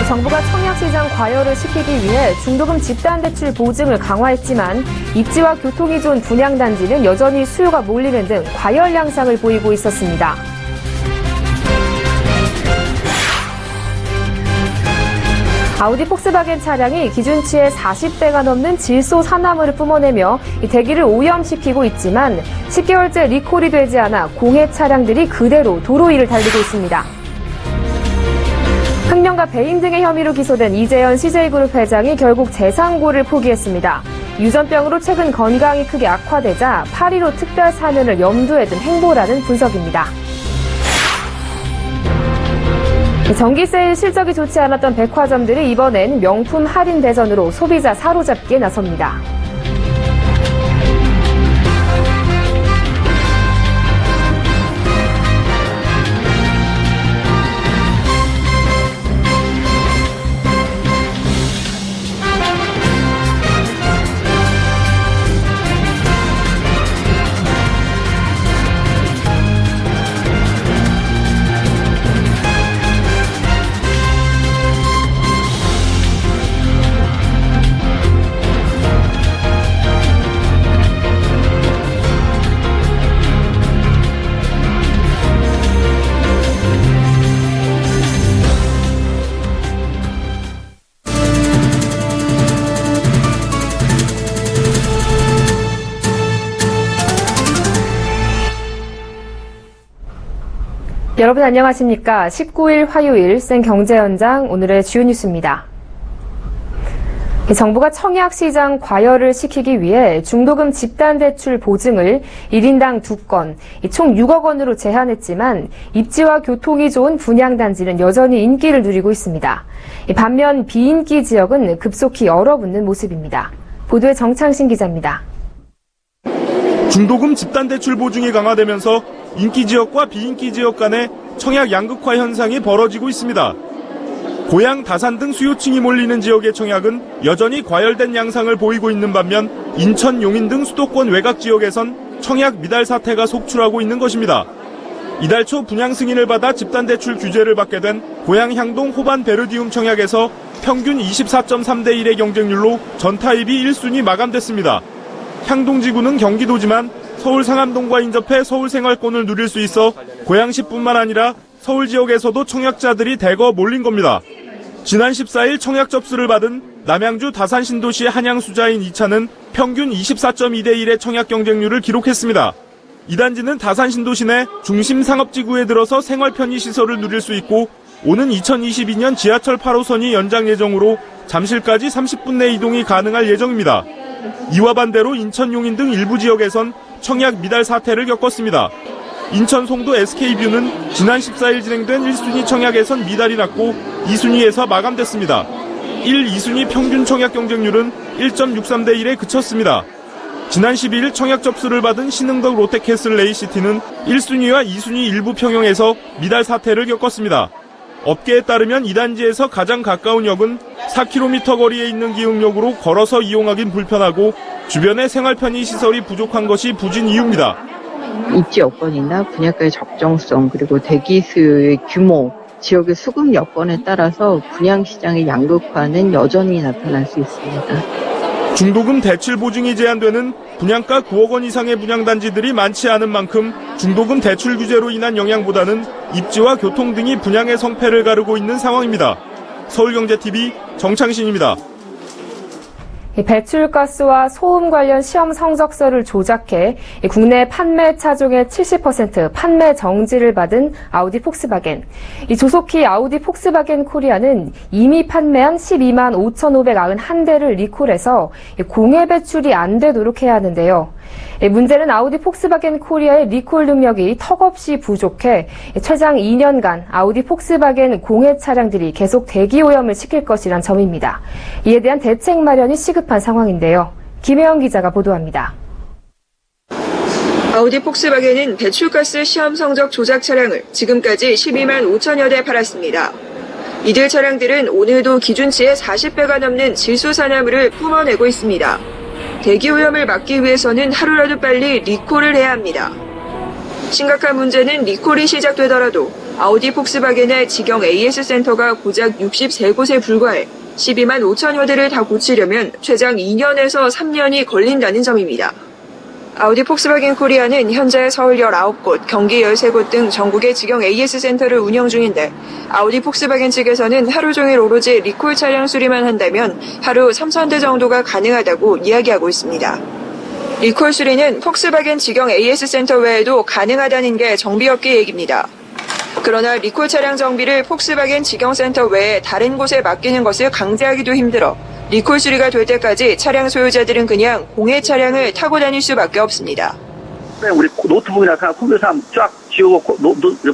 정부가 청약시장 과열을 시키기 위해 중도금 집단대출 보증을 강화했지만 입지와 교통이 좋은 분양단지는 여전히 수요가 몰리는 등 과열 양상을 보이고 있었습니다. 아우디 폭스바겐 차량이 기준치의 40배가 넘는 질소 산화물을 뿜어내며 대기를 오염시키고 있지만 10개월째 리콜이 되지 않아 공해 차량들이 그대로 도로 위를 달리고 있습니다. 횡령과 배임 등의 혐의로 기소된 이재현 CJ그룹 회장이 결국 재상고를 포기했습니다. 유전병으로 최근 건강이 크게 악화되자 8.15 특별 사면을 염두에 둔 행보라는 분석입니다. 전기세일 실적이 좋지 않았던 백화점들이 이번엔 명품 할인 대전으로 소비자 사로잡기에 나섭니다. 여러분 안녕하십니까? 19일 화요일 생경제 현장 오늘의 주요 뉴스입니다. 정부가 청약시장 과열을 시키기 위해 중도금 집단대출 보증을 1인당 2건, 총 6억 원으로 제한했지만 입지와 교통이 좋은 분양단지는 여전히 인기를 누리고 있습니다. 반면 비인기 지역은 급속히 얼어붙는 모습입니다. 보도에 정창신 기자입니다. 중도금 집단대출 보증이 강화되면서 인기 지역과 비인기 지역 간의 청약 양극화 현상이 벌어지고 있습니다. 고양, 다산 등 수요층이 몰리는 지역의 청약은 여전히 과열된 양상을 보이고 있는 반면 인천, 용인 등 수도권 외곽 지역에선 청약 미달 사태가 속출하고 있는 것입니다. 이달 초 분양 승인을 받아 집단대출 규제를 받게 된 고양 향동 호반 베르디움 청약에서 평균 24.3대 1의 경쟁률로 전타입이 1순위 마감됐습니다. 향동지구는 경기도지만 서울 상암동과 인접해 서울 생활권을 누릴 수 있어 고양시뿐만 아니라 서울 지역에서도 청약자들이 대거 몰린 겁니다. 지난 14일 청약 접수를 받은 남양주 다산 신도시 한양수자인 2차는 평균 24.2대 1의 청약 경쟁률을 기록했습니다. 이 단지는 다산 신도시 내 중심 상업지구에 들어서 생활 편의시설을 누릴 수 있고 오는 2022년 지하철 8호선이 연장 예정으로 잠실까지 30분 내 이동이 가능할 예정입니다. 이와 반대로 인천, 용인 등 일부 지역에선 청약 미달 사태를 겪었습니다. 인천 송도 SK뷰는 지난 14일 진행된 1순위 청약에선 미달이 났고 2순위에서 마감됐습니다. 1, 2순위 평균 청약 경쟁률은 1.63대 1에 그쳤습니다. 지난 12일 청약 접수를 받은 신흥덕 롯데캐슬 레이시티는 1순위와 2순위 일부 평형에서 미달 사태를 겪었습니다. 업계에 따르면 이 단지에서 가장 가까운 역은 4km 거리에 있는 기흥역으로 걸어서 이용하긴 불편하고 주변에 생활 편의 시설이 부족한 것이 부진 이유입니다. 입지 여건이나 분양가의 적정성 그리고 대기 수요의 규모, 지역의 수급 여건에 따라서 분양시장의 양극화는 여전히 나타날 수 있습니다. 중도금 대출 보증이 제한되는 분양가 9억 원 이상의 분양단지들이 많지 않은 만큼 중도금 대출 규제로 인한 영향보다는 입지와 교통 등이 분양의 성패를 가르고 있는 상황입니다. 서울경제TV 정창신입니다. 배출가스와 소음 관련 시험 성적서를 조작해 국내 판매차 중의 70% 판매 정지를 받은 아우디 폭스바겐. 조속히 아우디 폭스바겐 코리아는 이미 판매한 12만 5,591대를 리콜해서 공해 배출이 안 되도록 해야 하는데요. 문제는 아우디 폭스바겐 코리아의 리콜 능력이 턱없이 부족해 최장 2년간 아우디 폭스바겐 공해 차량들이 계속 대기 오염을 시킬 것이란 점입니다. 이에 대한 대책 마련이 시급한 상황인데요. 김혜영 기자가 보도합니다. 아우디 폭스바겐은 배출가스 시험 성적 조작 차량을 지금까지 12만 5천여 대 팔았습니다. 이들 차량들은 오늘도 기준치의 40배가 넘는 질소산화물을 뿜어내고 있습니다. 대기오염을 막기 위해서는 하루라도 빨리 리콜을 해야 합니다. 심각한 문제는 리콜이 시작되더라도 아우디 폭스바겐의 직영 AS 센터가 고작 63곳에 불과해 12만 5천여 대를 다 고치려면 최장 2년에서 3년이 걸린다는 점입니다. 아우디 폭스바겐 코리아는 현재 서울 19곳, 경기 13곳 등 전국의 직영 AS 센터를 운영 중인데 아우디 폭스바겐 측에서는 하루 종일 오로지 리콜 차량 수리만 한다면 하루 3,000대 정도가 가능하다고 이야기하고 있습니다. 리콜 수리는 폭스바겐 직영 AS 센터 외에도 가능하다는 게 정비업계 얘기입니다. 그러나 리콜 차량 정비를 폭스바겐 직영센터 외에 다른 곳에 맡기는 것을 강제하기도 힘들어 리콜 수리가 될 때까지 차량 소유자들은 그냥 공해 차량을 타고 다닐 수밖에 없습니다. 우리 노트북이나 컴퓨터 쫙 지우고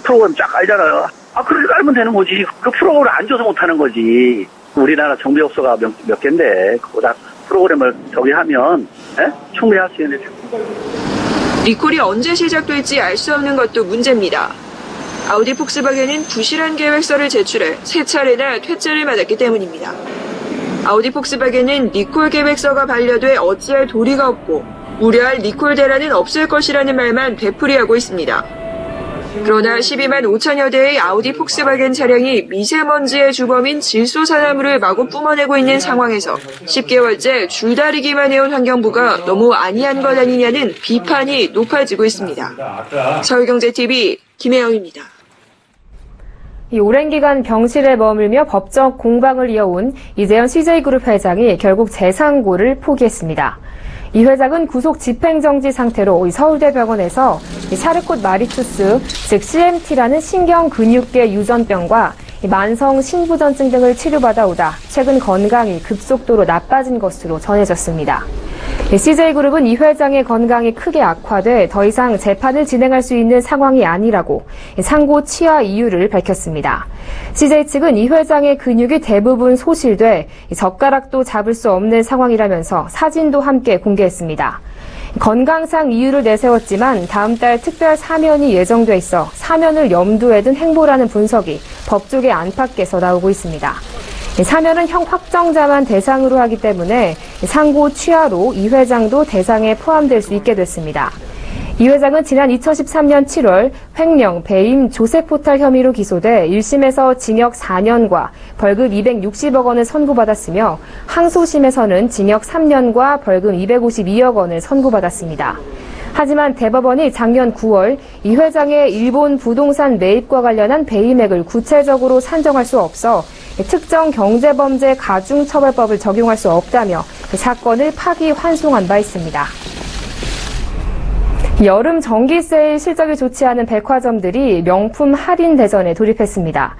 프로그램 쫙 알잖아요. 그렇게 알면 되는 거지. 그 프로그램을 안 줘서 못하는 거지. 우리나라 정비업소가 몇 개인데 그거다 프로그램을 하면 충분히 할 수 있는데. 리콜이 언제 시작될지 알 수 없는 것도 문제입니다. 아우디 폭스바겐은 부실한 계획서를 제출해 3차례나 퇴짜를 맞았기 때문입니다. 아우디 폭스바겐은 리콜 계획서가 반려돼 어찌할 도리가 없고 우려할 리콜 대란은 없을 것이라는 말만 되풀이하고 있습니다. 그러나 12만 5천여 대의 아우디 폭스바겐 차량이 미세먼지의 주범인 질소산화물을 마구 뿜어내고 있는 상황에서 10개월째 줄다리기만 해온 환경부가 너무 안이한 것 아니냐는 비판이 높아지고 있습니다. 서울경제TV 김혜영입니다. 이 오랜 기간 병실에 머물며 법적 공방을 이어온 이재현 CJ그룹 회장이 결국 재상고를 포기했습니다. 이 회장은 구속 집행정지 상태로 서울대병원에서 샤르콧 마리투스, 즉 CMT라는 신경근육계 유전병과 만성 신부전증 등을 치료받아 오다 최근 건강이 급속도로 나빠진 것으로 전해졌습니다. CJ그룹은 이 회장의 건강이 크게 악화돼 더 이상 재판을 진행할 수 있는 상황이 아니라고 상고 취하 이유를 밝혔습니다. CJ 측은 이 회장의 근육이 대부분 소실돼 젓가락도 잡을 수 없는 상황이라면서 사진도 함께 공개했습니다. 건강상 이유를 내세웠지만 다음 달 특별 사면이 예정돼 있어 사면을 염두에 둔 행보라는 분석이 법조계 안팎에서 나오고 있습니다. 사면은 형 확정자만 대상으로 하기 때문에 상고 취하로 이 회장도 대상에 포함될 수 있게 됐습니다. 이 회장은 지난 2013년 7월 횡령, 배임, 조세포탈 혐의로 기소돼 1심에서 징역 4년과 벌금 260억 원을 선고받았으며 항소심에서는 징역 3년과 벌금 252억 원을 선고받았습니다. 하지만 대법원이 작년 9월 이 회장의 일본 부동산 매입과 관련한 배임액을 구체적으로 산정할 수 없어 특정 경제범죄 가중처벌법을 적용할 수 없다며 사건을 파기환송한 바 있습니다. 여름 정기세일 실적이 좋지 않은 백화점들이 명품 할인 대전에 돌입했습니다.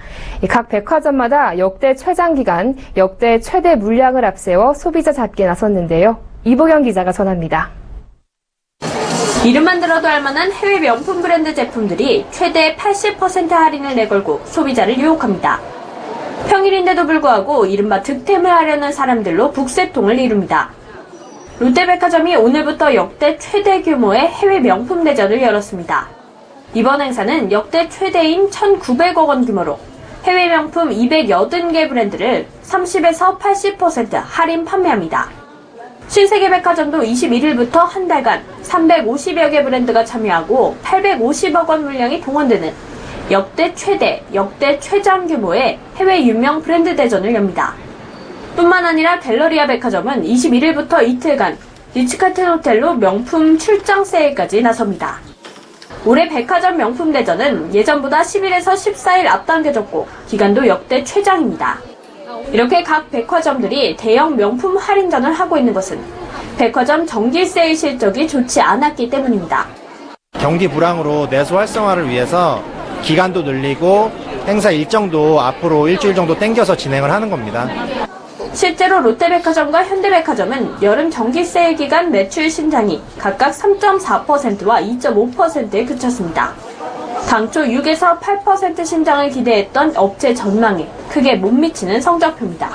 각 백화점마다 역대 최장 기간, 역대 최대 물량을 앞세워 소비자 잡기에 나섰는데요. 이보경 기자가 전합니다. 이름만 들어도 알만한 해외 명품 브랜드 제품들이 최대 80% 할인을 내걸고 소비자를 유혹합니다. 평일인데도 불구하고 이른바 득템을 하려는 사람들로 북새통을 이룹니다. 롯데백화점이 오늘부터 역대 최대 규모의 해외 명품 대전을 열었습니다. 이번 행사는 역대 최대인 1,900억 원 규모로 해외 명품 280개 브랜드를 30에서 80% 할인 판매합니다. 신세계 백화점도 21일부터 한 달간 350여 개 브랜드가 참여하고 850억 원 물량이 동원되는 역대 최대, 역대 최장 규모의 해외 유명 브랜드 대전을 엽니다. 뿐만 아니라 갤러리아 백화점은 21일부터 이틀간 리츠카튼 호텔로 명품 출장 세일까지 나섭니다. 올해 백화점 명품 대전은 예전보다 10일에서 14일 앞당겨졌고 기간도 역대 최장입니다. 이렇게 각 백화점들이 대형 명품 할인전을 하고 있는 것은 백화점 정기 세일 실적이 좋지 않았기 때문입니다. 경기 불황으로 내수 활성화를 위해서 기간도 늘리고 행사 일정도 앞으로 일주일 정도 당겨서 진행을 하는 겁니다. 실제로 롯데백화점과 현대백화점은 여름 정기 세일 기간 매출 신장이 각각 3.4%와 2.5%에 그쳤습니다. 당초 6에서 8% 신장을 기대했던 업체 전망에 크게 못 미치는 성적표입니다.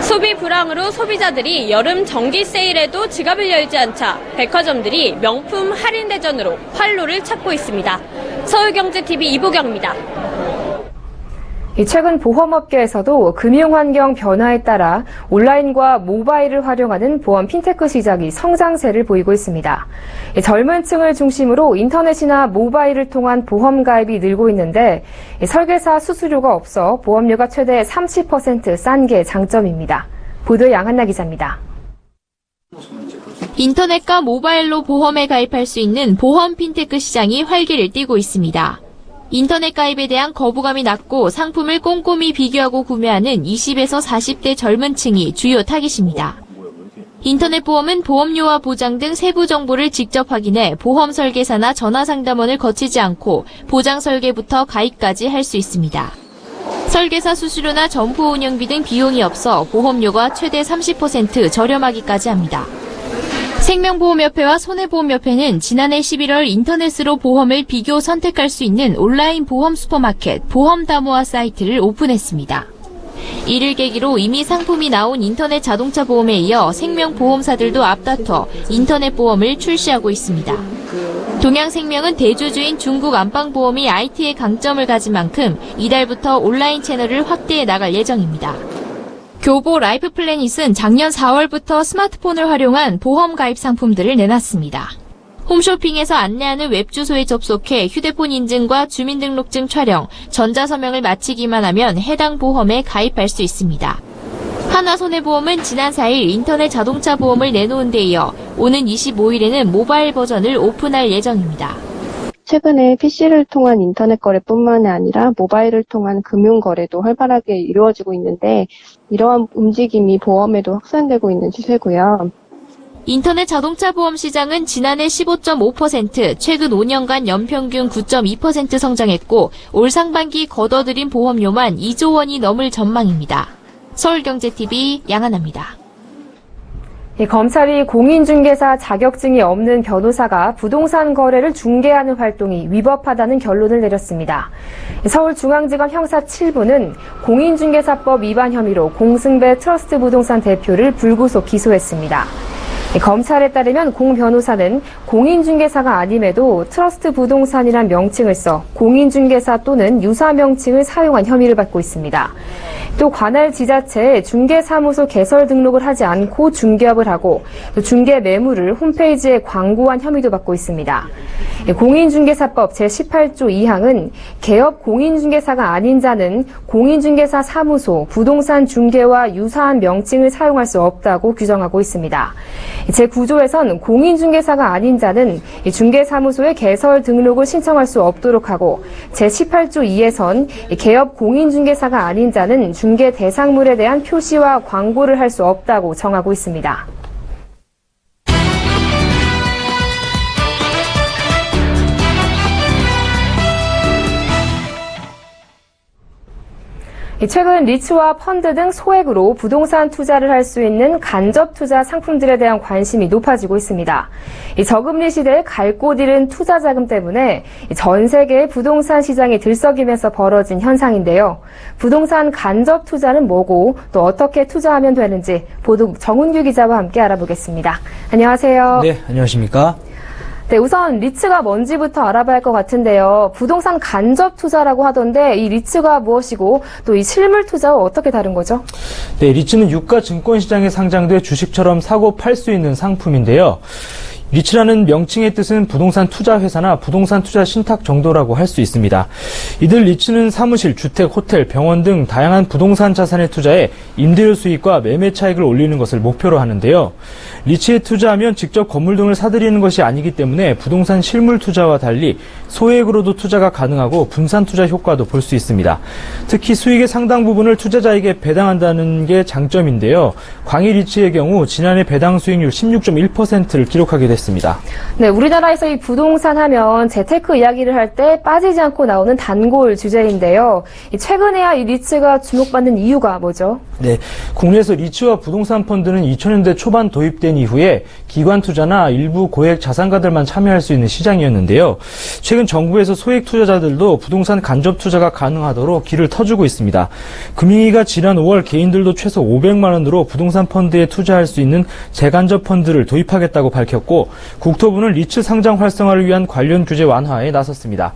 소비 불황으로 소비자들이 여름 정기 세일에도 지갑을 열지 않자 백화점들이 명품 할인 대전으로 활로를 찾고 있습니다. 서울경제TV 이보경입니다. 최근 보험업계에서도 금융환경 변화에 따라 온라인과 모바일을 활용하는 보험 핀테크 시장이 성장세를 보이고 있습니다. 젊은 층을 중심으로 인터넷이나 모바일을 통한 보험 가입이 늘고 있는데 설계사 수수료가 없어 보험료가 최대 30% 싼 게 장점입니다. 보도에 양한나 기자입니다. 인터넷과 모바일로 보험에 가입할 수 있는 보험 핀테크 시장이 활기를 띠고 있습니다. 인터넷 가입에 대한 거부감이 낮고 상품을 꼼꼼히 비교하고 구매하는 20에서 40대 젊은 층이 주요 타깃입니다. 인터넷 보험은 보험료와 보장 등 세부 정보를 직접 확인해 보험 설계사나 전화 상담원을 거치지 않고 보장 설계부터 가입까지 할 수 있습니다. 설계사 수수료나 점포 운영비 등 비용이 없어 보험료가 최대 30% 저렴하기까지 합니다. 생명보험협회와 손해보험협회는 지난해 11월 인터넷으로 보험을 비교 선택할 수 있는 온라인 보험 슈퍼마켓 보험다모아 사이트를 오픈했습니다. 이를 계기로 이미 상품이 나온 인터넷 자동차 보험에 이어 생명보험사들도 앞다퉈 인터넷 보험을 출시하고 있습니다. 동양생명은 대주주인 중국 안방보험이 IT의 강점을 가진 만큼 이달부터 온라인 채널을 확대해 나갈 예정입니다. 교보 라이프 플래닛은 작년 4월부터 스마트폰을 활용한 보험 가입 상품들을 내놨습니다. 홈쇼핑에서 안내하는 웹주소에 접속해 휴대폰 인증과 주민등록증 촬영, 전자서명을 마치기만 하면 해당 보험에 가입할 수 있습니다. 하나손해보험은 지난 4일 인터넷 자동차 보험을 내놓은 데 이어 오는 25일에는 모바일 버전을 오픈할 예정입니다. 최근에 PC를 통한 인터넷 거래뿐만 아니라 모바일을 통한 금융 거래도 활발하게 이루어지고 있는데 이러한 움직임이 보험에도 확산되고 있는 추세고요. 인터넷 자동차 보험 시장은 지난해 15.5%, 최근 5년간 연평균 9.2% 성장했고 올 상반기 걷어들인 보험료만 2조 원이 넘을 전망입니다. 서울경제TV 양한나입니다. 검찰이 공인중개사 자격증이 없는 변호사가 부동산 거래를 중개하는 활동이 위법하다는 결론을 내렸습니다. 서울중앙지검 형사 7부는 공인중개사법 위반 혐의로 공승배 트러스트 부동산 대표를 불구속 기소했습니다. 검찰에 따르면 공 변호사는 공인중개사가 아님에도 트러스트 부동산이란 명칭을 써 공인중개사 또는 유사 명칭을 사용한 혐의를 받고 있습니다. 또 관할 지자체에 중개사무소 개설 등록을 하지 않고 중개업을 하고 또 중개 매물을 홈페이지에 광고한 혐의도 받고 있습니다. 공인중개사법 제18조 2항은 개업 공인중개사가 아닌 자는 공인중개사 사무소, 부동산 중개와 유사한 명칭을 사용할 수 없다고 규정하고 있습니다. 제9조에선 공인중개사가 아닌 자는 중개사무소에 개설 등록을 신청할 수 없도록 하고 제18조 2에선 개업 공인중개사가 아닌 자는 중개 대상물에 대한 표시와 광고를 할 수 없다고 정하고 있습니다. 최근 리츠와 펀드 등 소액으로 부동산 투자를 할 수 있는 간접 투자 상품들에 대한 관심이 높아지고 있습니다. 저금리 시대에 갈 곳 잃은 투자 자금 때문에 전 세계의 부동산 시장이 들썩이면서 벌어진 현상인데요. 부동산 간접 투자는 뭐고 또 어떻게 투자하면 되는지 보도 정훈규 기자와 함께 알아보겠습니다. 안녕하세요. 네, 안녕하십니까? 네, 우선 리츠가 뭔지부터 알아봐야 할 것 같은데요. 부동산 간접 투자라고 하던데 이 리츠가 무엇이고 또 이 실물 투자와 어떻게 다른 거죠? 네, 리츠는 유가 증권 시장에 상장돼 주식처럼 사고 팔 수 있는 상품인데요. 리츠라는 명칭의 뜻은 부동산 투자 회사나 부동산 투자 신탁 정도라고 할 수 있습니다. 이들 리츠는 사무실, 주택, 호텔, 병원 등 다양한 부동산 자산에 투자해 임대료 수익과 매매 차익을 올리는 것을 목표로 하는데요. 리츠에 투자하면 직접 건물 등을 사들이는 것이 아니기 때문에 부동산 실물 투자와 달리 소액으로도 투자가 가능하고 분산 투자 효과도 볼 수 있습니다. 특히 수익의 상당 부분을 투자자에게 배당한다는 게 장점인데요. 광희 리츠의 경우 지난해 배당 수익률 16.1%를 기록하게 됐습니다. 네, 우리나라에서 이 부동산 하면 재테크 이야기를 할 때 빠지지 않고 나오는 단골 주제인데요. 최근에야 이 리츠가 주목받는 이유가 뭐죠? 네, 국내에서 리츠와 부동산 펀드는 2000년대 초반 도입된 이후에 기관 투자나 일부 고액 자산가들만 참여할 수 있는 시장이었는데요. 최근 정부에서 소액 투자자들도 부동산 간접 투자가 가능하도록 길을 터주고 있습니다. 금융위가 지난 5월 개인들도 최소 500만 원으로 부동산 펀드에 투자할 수 있는 재간접 펀드를 도입하겠다고 밝혔고 국토부는 리츠 상장 활성화를 위한 관련 규제 완화에 나섰습니다.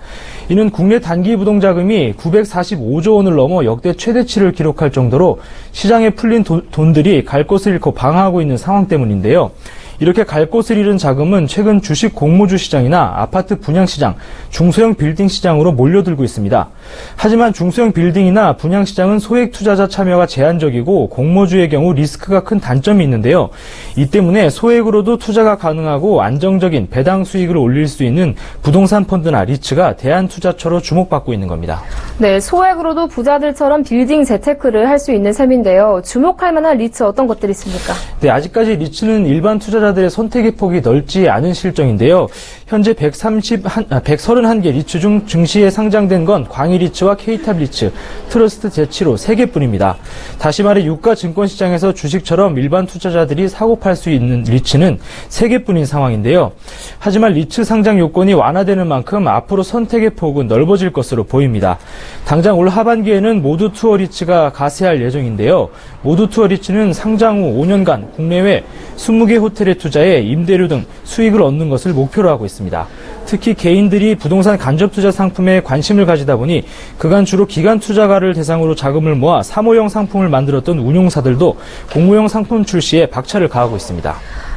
이는 국내 단기 부동 자금이 945조 원을 넘어 역대 최대치를 기록할 정도로 시장에 풀린 돈들이 갈 곳을 잃고 방황하고 있는 상황 때문인데요. 이렇게 갈 곳을 잃은 자금은 최근 주식 공모주 시장이나 아파트 분양 시장, 중소형 빌딩 시장으로 몰려들고 있습니다. 하지만 중소형 빌딩이나 분양 시장은 소액 투자자 참여가 제한적이고 공모주의 경우 리스크가 큰 단점이 있는데요. 이 때문에 소액으로도 투자가 가능하고 안정적인 배당 수익을 올릴 수 있는 부동산 펀드나 리츠가 대안 투자처로 주목받고 있는 겁니다. 네, 소액으로도 부자들처럼 빌딩 재테크를 할 수 있는 셈인데요. 주목할 만한 리츠 어떤 것들이 있습니까? 네, 아직까지 리츠는 일반 투자자들의 선택의 폭이 넓지 않은 실정인데요. 현재 131개 리츠 중 증시에 상장된 건 광희리츠와 K탑리츠, 트러스트 제치로 3개뿐입니다. 다시 말해 유가 증권시장에서 주식처럼 일반 투자자들이 사고 팔 수 있는 리츠는 3개뿐인 상황인데요. 하지만 리츠 상장 요건이 완화되는 만큼 앞으로 선택의 폭은 넓어질 것으로 보입니다. 당장 올 하반기에는 모두 투어 리츠가 가세할 예정인데요. 모두 투어 리츠는 상장 후 5년간 국내외 20개 호텔에 투자해 임대료 등 수익을 얻는 것을 목표로 하고 있습니다. 특히 개인들이 부동산 간접 투자 상품에 관심을 가지다 보니 그간 주로 기관 투자가를 대상으로 자금을 모아 사모형 상품을 만들었던 운용사들도 공모형 상품 출시에 박차를 가하고 있습니다.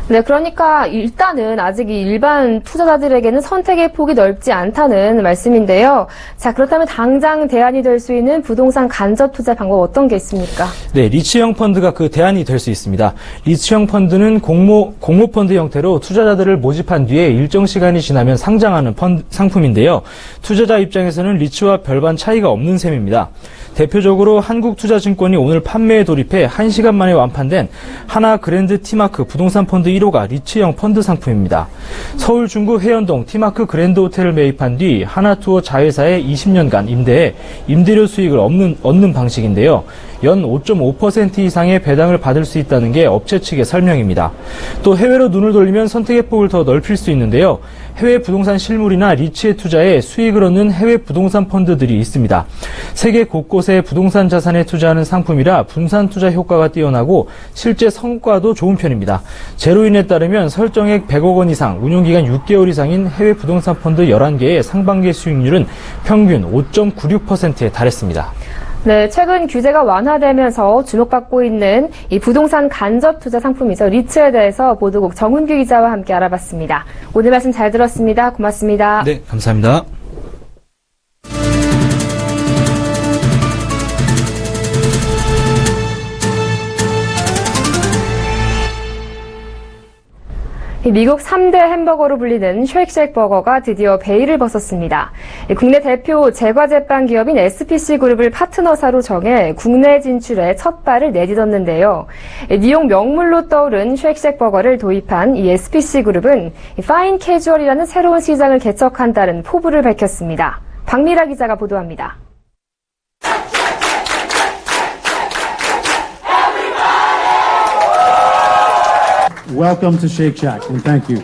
네, 그러니까 일단은 아직 이 일반 투자자들에게는 선택의 폭이 넓지 않다는 말씀인데요. 자, 그렇다면 당장 대안이 될 수 있는 부동산 간접 투자 방법 어떤 게 있습니까? 네, 리츠형 펀드가 그 대안이 될 수 있습니다. 리츠형 펀드는 공모 펀드 형태로 투자자들을 모집한 뒤에 일정 시간이 지나면 상장하는 상품인데요. 투자자 입장에서는 리츠와 별반 차이가 없는 셈입니다. 대표적으로 한국투자증권이 오늘 판매에 돌입해 1시간 만에 완판된 하나 그랜드 티마크 부동산 펀드 1호가 리츠형 펀드 상품입니다. 서울 중구 해연동 티마크 그랜드 호텔을 매입한 뒤 하나투어 자회사에 20년간 임대해 임대료 수익을 얻는 방식인데요. 연 5.5% 이상의 배당을 받을 수 있다는 게 업체 측의 설명입니다. 또 해외로 눈을 돌리면 선택의 폭을 더 넓힐 수 있는데요. 해외 부동산 실물이나 리츠에 투자해 수익을 얻는 해외 부동산 펀드들이 있습니다. 세계 곳곳에 부동산 자산에 투자하는 상품이라 분산 투자 효과가 뛰어나고 실제 성과도 좋은 편입니다. 제로인에 따르면 설정액 100억 원 이상, 운용기간 6개월 이상인 해외 부동산 펀드 11개의 상반기 수익률은 평균 5.96%에 달했습니다. 네, 최근 규제가 완화되면서 주목받고 있는 이 부동산 간접 투자 상품이죠. 리츠에 대해서 보도국 정훈규 기자와 함께 알아봤습니다. 오늘 말씀 잘 들었습니다. 고맙습니다. 네, 감사합니다. 미국 3대 햄버거로 불리는 쉐이크쉑 버거가 드디어 베일을 벗었습니다. 국내 대표 제과제빵 기업인 SPC 그룹을 파트너사로 정해 국내 진출에 첫 발을 내딛었는데요. 뉴욕 명물로 떠오른 쉐이크쉑 버거를 도입한 이 SPC 그룹은 파인 캐주얼이라는 새로운 시장을 개척한다는 포부를 밝혔습니다. 박미라 기자가 보도합니다. Welcome to Shake Shack, and thank you.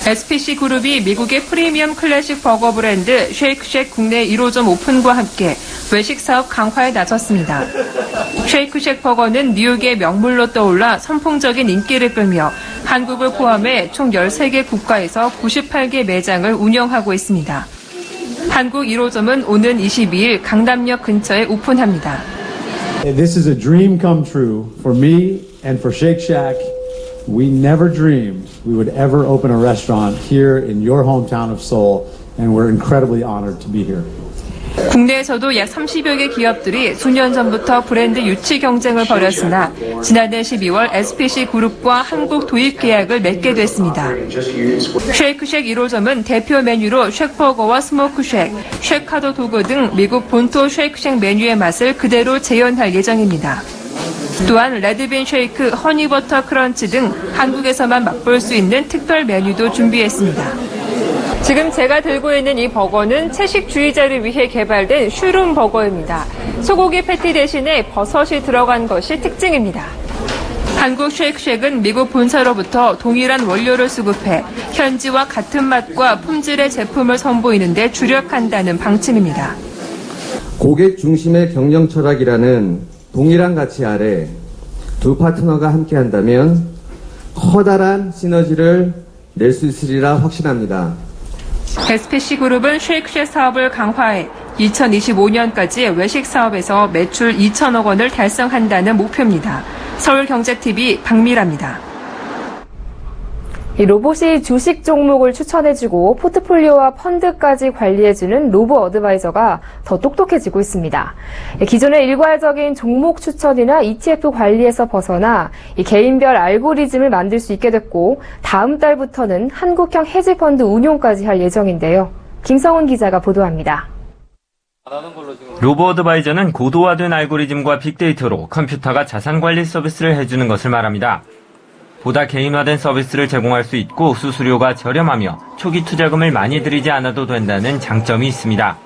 SPC 그룹이 미국의 프리미엄 클래식 버거 브랜드 쉐이크쉑 국내 1호점 오픈과 함께 외식 사업 강화에 나섰습니다. 쉐이크쉑 버거는 뉴욕의 명물로 떠올라 선풍적인 인기를 끌며 한국을 포함해 총 13개 국가에서 98개 매장을 운영하고 있습니다. 한국 1호점은 오는 22일 강남역 근처에 오픈합니다. This is a dream come true for me and for Shake Shack. We never dreamed we would ever open a restaurant here in your hometown of Seoul, and we're incredibly honored to be here. 국내에서도 약 30여 개 기업들이 수년 전부터 브랜드 유치 경쟁을 벌였으나 지난해 12월 SPC 그룹과 한국 도입 계약을 맺게 됐습니다. 쉐이크쉑 1호점은 대표 메뉴로 쉑버거와 스모크쉑, 쉑하도 도그 등 미국 본토 쉐이크쉑 메뉴의 맛을 그대로 재현할 예정입니다. 또한 레드빈 쉐이크, 허니버터 크런치 등 한국에서만 맛볼 수 있는 특별 메뉴도 준비했습니다. 지금 제가 들고 있는 이 버거는 채식주의자를 위해 개발된 슈룸 버거입니다. 소고기 패티 대신에 버섯이 들어간 것이 특징입니다. 한국 쉐이크쉑은 미국 본사로부터 동일한 원료를 수급해 현지와 같은 맛과 품질의 제품을 선보이는 데 주력한다는 방침입니다. 고객 중심의 경영 철학이라는 동일한 가치 아래 두 파트너가 함께한다면 커다란 시너지를 낼 수 있으리라 확신합니다. SPC 그룹은 쉐이크쉑 사업을 강화해 2025년까지 외식 사업에서 매출 2천억 원을 달성한다는 목표입니다. 서울경제TV 박미라입니다. 이 로봇이 주식 종목을 추천해주고 포트폴리오와 펀드까지 관리해주는 로보 어드바이저가 더 똑똑해지고 있습니다. 기존의 일괄적인 종목 추천이나 ETF 관리에서 벗어나 이 개인별 알고리즘을 만들 수 있게 됐고 다음 달부터는 한국형 헤지펀드 운용까지 할 예정인데요. 김성훈 기자가 보도합니다. 로보 어드바이저는 고도화된 알고리즘과 빅데이터로 컴퓨터가 자산관리 서비스를 해주는 것을 말합니다. 보다 개인화된 서비스를 제공할 수 있고 수수료가 저렴하며 초기 투자금을 많이 들이지 않아도 된다는 장점이 있습니다.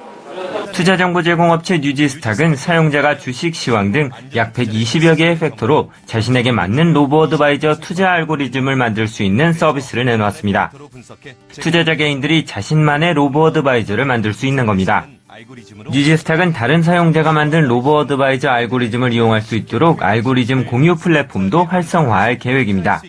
투자정보 제공업체 뉴지스탁은 사용자가 주식, 시황 등 약 120여 개의 팩터로 자신에게 맞는 로보 어드바이저 투자 알고리즘을 만들 수 있는 서비스를 내놓았습니다. 투자자 개인들이 자신만의 로보 어드바이저를 만들 수 있는 겁니다. 뉴지스탁은 다른 사용자가 만든 로보 어드바이저 알고리즘을 이용할 수 있도록 알고리즘 공유 플랫폼도 활성화할 계획입니다.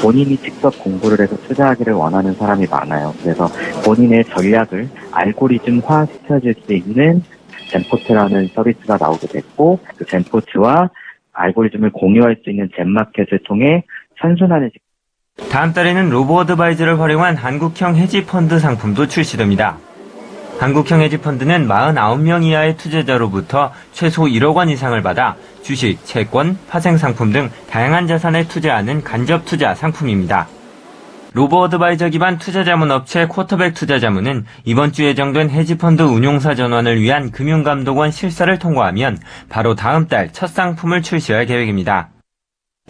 본인이 직접 공부를 해서 투자하기를 원하는 사람이 많아요. 그래서 본인의 전략을 알고리즘화 시켜줄 수 있는 젠포트라는 서비스가 나오게 됐고, 그 젠포트와 알고리즘을 공유할 수 있는 젠마켓을 통해 선순환을 다음 달에는 로보 어드바이저를 활용한 한국형 헤지펀드 상품도 출시됩니다. 한국형 헤지펀드는 49명 이하의 투자자로부터 최소 1억 원 이상을 받아 주식, 채권, 파생상품 등 다양한 자산에 투자하는 간접투자 상품입니다. 로보 어드바이저 기반 투자자문업체 쿼터백 투자자문은 이번 주 예정된 헤지펀드 운용사 전환을 위한 금융감독원 실사를 통과하면 바로 다음 달 첫 상품을 출시할 계획입니다.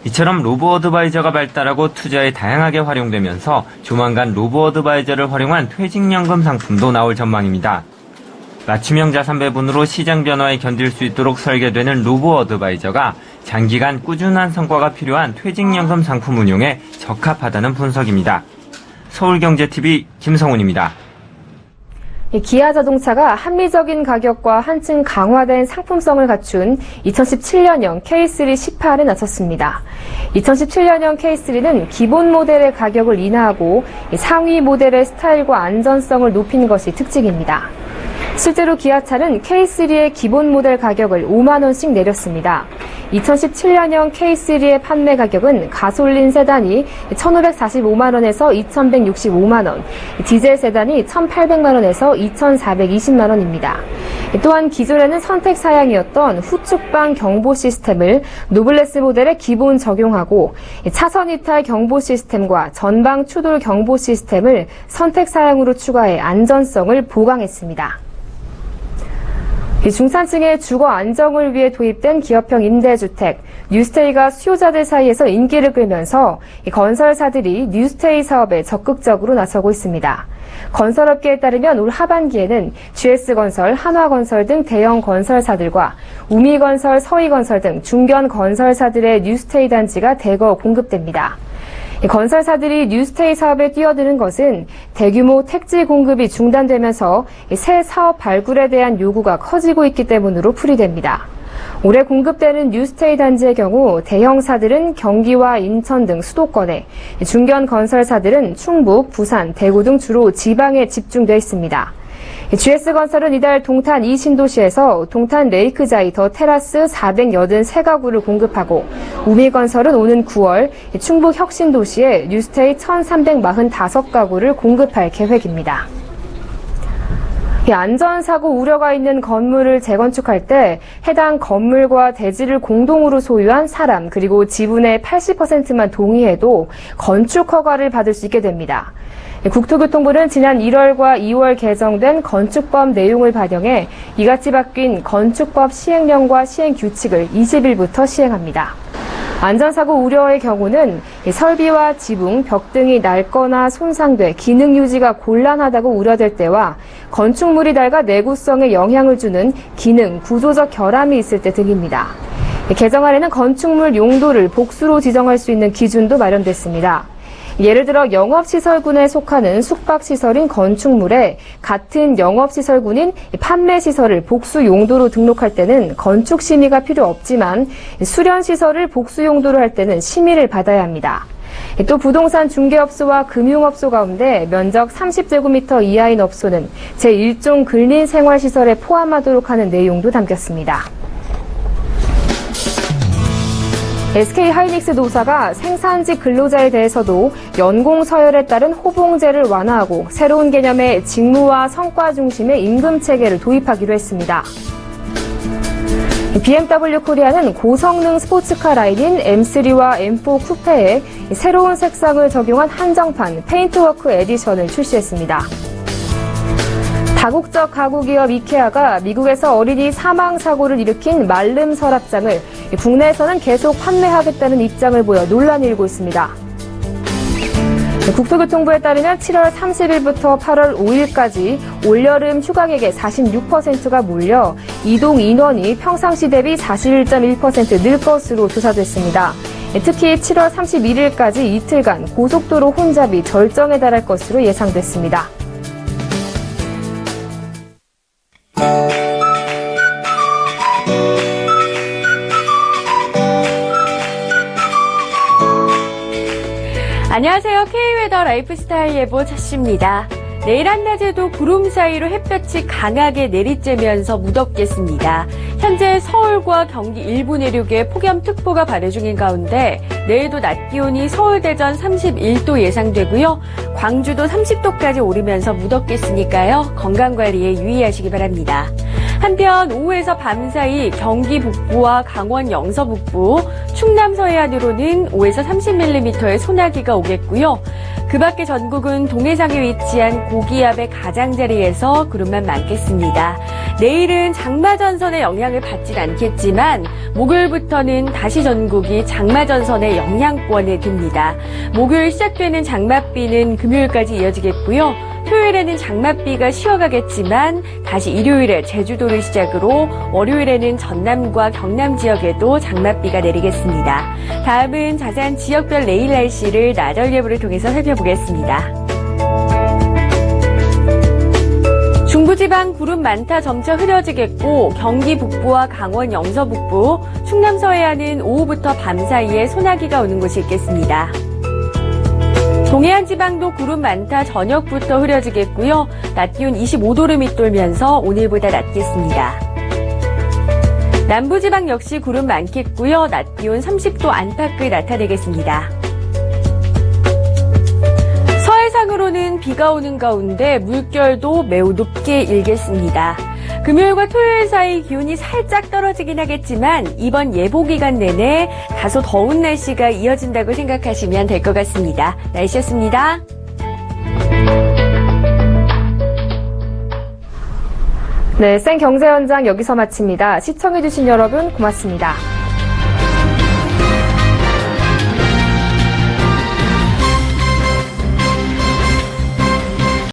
이처럼 로보 어드바이저가 발달하고 투자에 다양하게 활용되면서 조만간 로보 어드바이저를 활용한 퇴직연금 상품도 나올 전망입니다. 맞춤형 자산 배분으로 시장 변화에 견딜 수 있도록 설계되는 로보 어드바이저가 장기간 꾸준한 성과가 필요한 퇴직연금 상품 운용에 적합하다는 분석입니다. 서울경제TV 김성훈입니다. 기아 자동차가 합리적인 가격과 한층 강화된 상품성을 갖춘 2017년형 K3 18에 나섰습니다. 2017년형 K3는 기본 모델의 가격을 인하하고 상위 모델의 스타일과 안전성을 높인 것이 특징입니다. 실제로 기아차는 K3의 기본 모델 가격을 5만 원씩 내렸습니다. 2017년형 K3의 판매 가격은 가솔린 세단이 1,545만 원에서 2,165만 원, 디젤 세단이 1,800만 원에서 2,420만 원입니다. 또한 기존에는 선택 사양이었던 후측방 경보 시스템을 노블레스 모델에 기본 적용하고 차선 이탈 경보 시스템과 전방 추돌 경보 시스템을 선택 사양으로 추가해 안전성을 보강했습니다. 중산층의 주거 안정을 위해 도입된 기업형 임대주택, 뉴스테이가 수요자들 사이에서 인기를 끌면서 건설사들이 뉴스테이 사업에 적극적으로 나서고 있습니다. 건설업계에 따르면 올 하반기에는 GS건설, 한화건설 등 대형 건설사들과 우미건설, 서희건설 등 중견 건설사들의 뉴스테이 단지가 대거 공급됩니다. 건설사들이 뉴스테이 사업에 뛰어드는 것은 대규모 택지 공급이 중단되면서 새 사업 발굴에 대한 요구가 커지고 있기 때문으로 풀이됩니다. 올해 공급되는 뉴스테이 단지의 경우 대형사들은 경기와 인천 등 수도권에, 중견 건설사들은 충북, 부산, 대구 등 주로 지방에 집중돼 있습니다. GS건설은 이달 동탄 2신도시에서 동탄 레이크자이 더 테라스 483가구를 공급하고, 우미건설은 오는 9월 충북 혁신도시에 뉴스테이 1345가구를 공급할 계획입니다. 안전사고 우려가 있는 건물을 재건축할 때 해당 건물과 대지를 공동으로 소유한 사람 그리고 지분의 80%만 동의해도 건축 허가를 받을 수 있게 됩니다. 국토교통부는 지난 1월과 2월 개정된 건축법 내용을 반영해 이같이 바뀐 건축법 시행령과 시행규칙을 20일부터 시행합니다. 안전사고 우려의 경우는 설비와 지붕, 벽 등이 낡거나 손상돼 기능 유지가 곤란하다고 우려될 때와 건축물이 낡아 내구성에 영향을 주는 기능, 구조적 결함이 있을 때 등입니다. 개정안에는 건축물 용도를 복수로 지정할 수 있는 기준도 마련됐습니다. 예를 들어 영업시설군에 속하는 숙박시설인 건축물에 같은 영업시설군인 판매시설을 복수 용도로 등록할 때는 건축 심의가 필요 없지만 수련시설을 복수 용도로 할 때는 심의를 받아야 합니다. 또 부동산 중개업소와 금융업소 가운데 면적 30제곱미터 이하인 업소는 제1종 근린생활시설에 포함하도록 하는 내용도 담겼습니다. SK하이닉스 노사가 생산직 근로자에 대해서도 연공 서열에 따른 호봉제를 완화하고 새로운 개념의 직무와 성과 중심의 임금 체계를 도입하기로 했습니다. BMW 코리아는 고성능 스포츠카 라인인 M3와 M4 쿠페에 새로운 색상을 적용한 한정판 페인트워크 에디션을 출시했습니다. 다국적 가구 기업 이케아가 미국에서 어린이 사망 사고를 일으킨 말름 서랍장을 국내에서는 계속 판매하겠다는 입장을 보여 논란이 일고 있습니다. 국토교통부에 따르면 7월 30일부터 8월 5일까지 올여름 휴가객의 46%가 몰려 이동 인원이 평상시 대비 41.1% 늘 것으로 조사됐습니다. 특히 7월 31일까지 이틀간 고속도로 혼잡이 절정에 달할 것으로 예상됐습니다. 안녕하세요. K웨더 라이프스타일 예보 차씨입니다. 내일 한낮에도 구름 사이로 햇볕이 강하게 내리쬐면서 무덥겠습니다. 현재 서울과 경기 일부 내륙에 폭염특보가 발효 중인 가운데 내일도 낮 기온이 서울, 대전 31도 예상되고요. 광주도 30도까지 오르면서 무덥겠으니까요. 건강관리에 유의하시기 바랍니다. 한편 오후에서 밤 사이 경기 북부와 강원 영서 북부, 충남 서해안으로는 5에서 30mm의 소나기가 오겠고요. 그 밖에 전국은 동해상에 위치한 고기압의 가장자리에서 구름만 많겠습니다. 내일은 장마전선의 영향을 받진 않겠지만 목요일부터는 다시 전국이 장마전선의 영향권에 듭니다. 목요일 시작되는 장맛비는 금요일까지 이어지겠고요. 토요일에는 장맛비가 쉬어가겠지만 다시 일요일에 제주도를 시작으로 월요일에는 전남과 경남 지역에도 장맛비가 내리겠습니다. 다음은 자세한 지역별 내일 날씨를 나절 예보를 통해서 살펴보겠습니다. 중부지방 구름 많다 점차 흐려지겠고 경기 북부와 강원 영서 북부, 충남 서해안은 오후부터 밤 사이에 소나기가 오는 곳이 있겠습니다. 동해안 지방도 구름 많다 저녁부터 흐려지겠고요. 낮 기온 25도를 밑돌면서 오늘보다 낮겠습니다. 남부지방 역시 구름 많겠고요. 낮 기온 30도 안팎을 나타내겠습니다. 서해상으로는 비가 오는 가운데 물결도 매우 높게 일겠습니다. 금요일과 토요일 사이 기온이 살짝 떨어지긴 하겠지만 이번 예보 기간 내내 다소 더운 날씨가 이어진다고 생각하시면 될 것 같습니다. 날씨였습니다. 네, 생경제 현장 여기서 마칩니다. 시청해주신 여러분 고맙습니다.